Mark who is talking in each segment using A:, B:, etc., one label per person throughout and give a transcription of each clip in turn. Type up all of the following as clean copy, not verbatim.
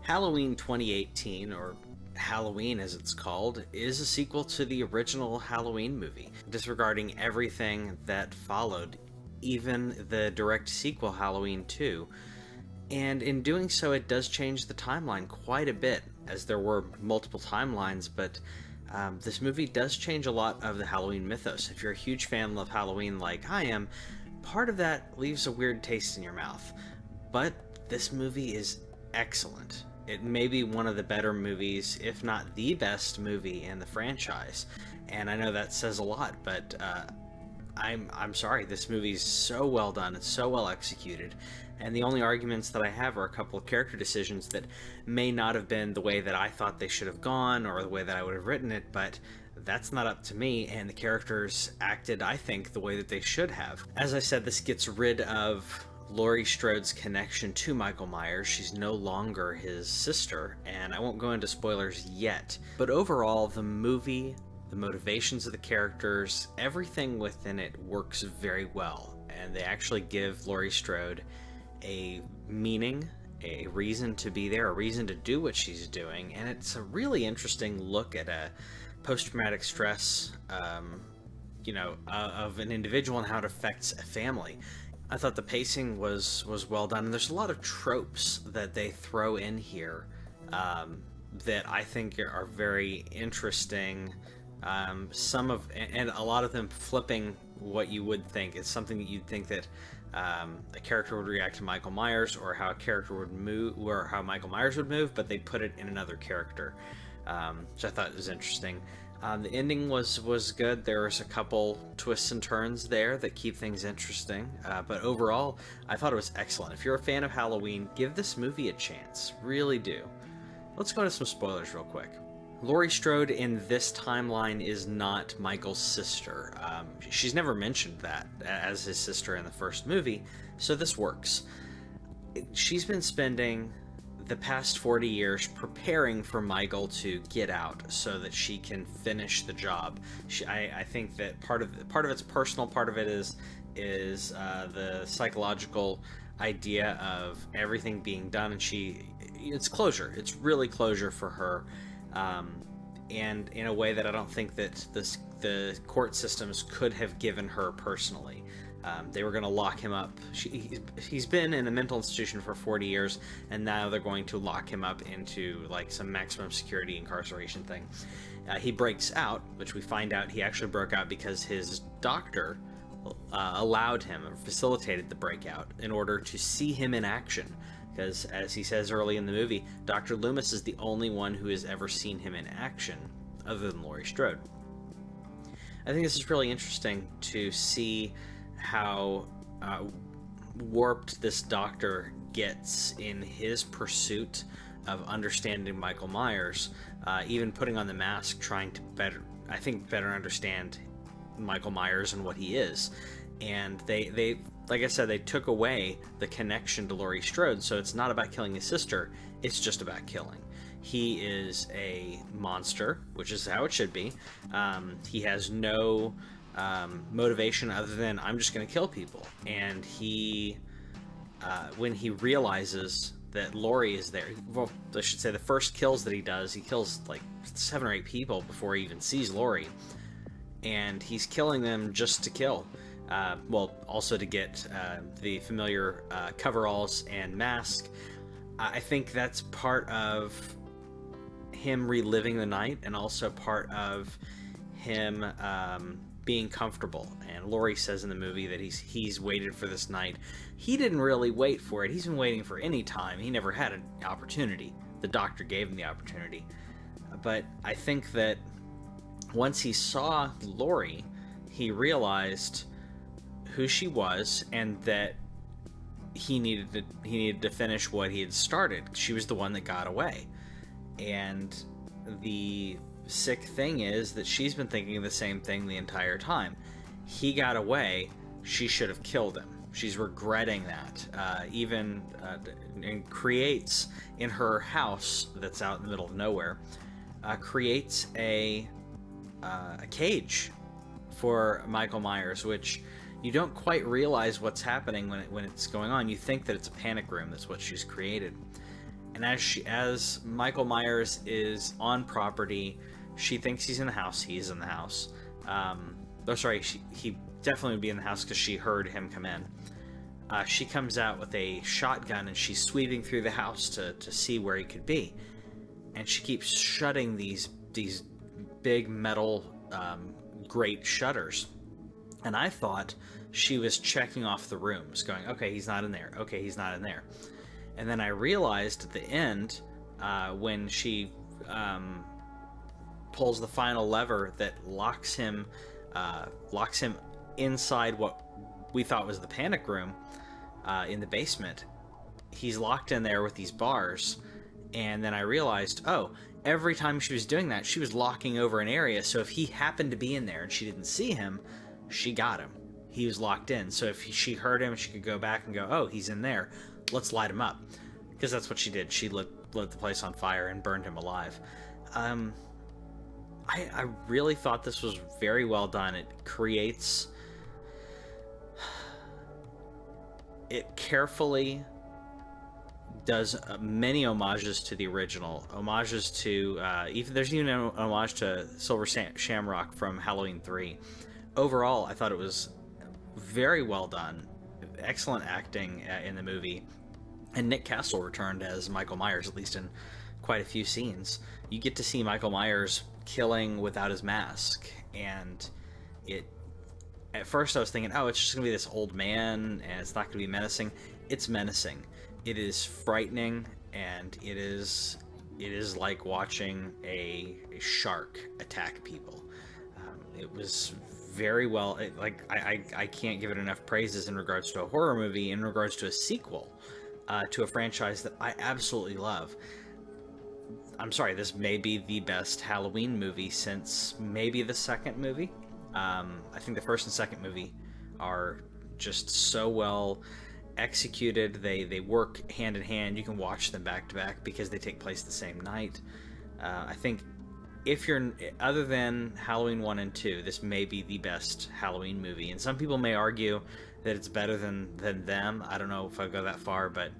A: Halloween 2018, or Halloween as it's called, is a sequel to the original Halloween movie, disregarding everything that followed, even the direct sequel Halloween 2. And in doing so, it does change the timeline quite a bit, as there were multiple timelines, but this movie does change a lot of the Halloween mythos. If you're a huge fan of Halloween like I am, part of that leaves a weird taste in your mouth. But this movie is excellent. It may be one of the better movies, if not the best movie in the franchise. And I know that says a lot, but I'm sorry, this movie's so well done, it's so well executed, and the only arguments that I have are a couple of character decisions that may not have been the way that I thought they should have gone, or the way that I would have written it, but that's not up to me, and the characters acted, I think, the way that they should have. As I said, this gets rid of Laurie Strode's connection to Michael Myers. She's no longer his sister, and I won't go into spoilers yet, but overall, the movie, the motivations of the characters, everything within it works very well, and they actually give Laurie Strode a meaning, a reason to be there, a reason to do what she's doing, and it's a really interesting look at a post-traumatic stress, of an individual and how it affects a family. I thought the pacing was well done, and there's a lot of tropes that they throw in here that I think are very interesting. And a lot of them flipping what you would think. It's something that you'd think that a character would react to Michael Myers, or how a character would move, or how Michael Myers would move, but they put it in another character, which I thought was interesting. The ending was good. There was a couple twists and turns there that keep things interesting, but overall, I thought it was excellent. If you're a fan of Halloween, give this movie a chance. Really do. Let's go into some spoilers real quick. Laurie Strode in this timeline is not Michael's sister. She's never mentioned that as his sister in the first movie, so this works. She's been spending the past 40 years preparing for Michael to get out so that she can finish the job. I think that part of it's personal, part of it is the psychological idea of everything being done, and it's closure. It's really closure for her, and in a way that I don't think that the court systems could have given her personally. They were going to lock him up. He's been in a mental institution for 40 years, and now they're going to lock him up into like some maximum security incarceration thing. He breaks out, which we find out he actually broke out because his doctor allowed him, or facilitated the breakout, in order to see him in action. Because, as he says early in the movie, Dr. Loomis is the only one who has ever seen him in action, other than Laurie Strode. I think this is really interesting to see how warped this doctor gets in his pursuit of understanding Michael Myers, even putting on the mask, trying to better understand Michael Myers and what he is. And they like I said, they took away the connection to Laurie Strode, so it's not about killing his sister, it's just about killing. He is a monster, which is how it should be. He has no motivation other than, I'm just going to kill people. And he, when he realizes that Laurie is there, well, I should say the first kills that he does, he kills like 7 or 8 people before he even sees Laurie. And he's killing them just to kill. Also to get the familiar coveralls and mask. I think that's part of him reliving the night, and also part of him being comfortable. And Laurie says in the movie that he's waited for this night. He didn't really wait for it. He's been waiting for any time. He never had an opportunity. The doctor gave him the opportunity. But I think that once he saw Laurie, he realized who she was, and that he needed to finish what he had started. She was the one that got away. And the sick thing is that she's been thinking the same thing the entire time. He got away, she should have killed him. She's regretting that. And creates in her house that's out in the middle of nowhere, creates a cage for Michael Myers, which you don't quite realize what's happening when it's going on. You think that it's a panic room. That's what she's created. And as Michael Myers is on property, she thinks he's in the house. He's in the house. He definitely would be in the house because she heard him come in. She comes out with a shotgun and she's sweeping through the house to see where he could be. And she keeps shutting these big metal grate shutters. And I thought she was checking off the rooms, going, okay, he's not in there. Okay, he's not in there. And then I realized at the end, when she pulls the final lever that locks him inside what we thought was the panic room in the basement. He's locked in there with these bars. And then I realized, oh, every time she was doing that, she was locking over an area. So if he happened to be in there and she didn't see him, she got him. He was locked in. So if she heard him, she could go back and go, oh, he's in there. Let's light him up. Because that's what she did. She lit the place on fire and burned him alive. I really thought this was very well done. It carefully does many homages to the original. Homages to, there's even an homage to Silver Shamrock from Halloween 3. Overall, I thought it was very well done. Excellent acting in the movie. And Nick Castle returned as Michael Myers, at least in quite a few scenes. You get to see Michael Myers killing without his mask. And at first I was thinking, oh, it's just going to be this old man, and it's not going to be menacing. It's menacing. It is frightening, and it is like watching a shark attack people. It was very well. I can't give it enough praises in regards to a horror movie, in regards to a sequel to a franchise that I absolutely love. I'm sorry, this may be the best Halloween movie since maybe the second movie. I think the first and second movie are just so well executed. They work hand in hand. You can watch them back to back because they take place the same night. I think if you're, other than Halloween 1 and 2, this may be the best Halloween movie. And some people may argue that it's better than them. I don't know if I go that far, but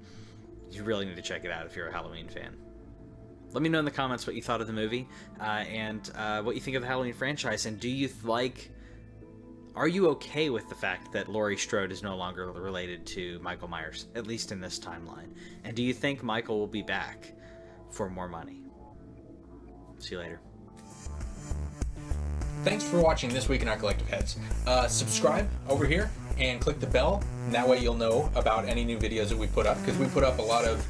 A: you really need to check it out if you're a Halloween fan. Let me know in the comments what you thought of the movie and what you think of the Halloween franchise. And are you okay with the fact that Laurie Strode is no longer related to Michael Myers, at least in this timeline? And do you think Michael will be back for more money? See you later.
B: Thanks for watching This Week in Our Collective Heads. Subscribe over here and click the bell, and that way you'll know about any new videos that we put up, because we put up a lot of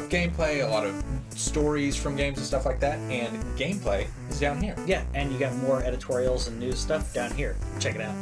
B: gameplay, a lot of stories from games and stuff like that, and gameplay is down here.
C: Yeah, and you got more editorials and news stuff down here. Check it out.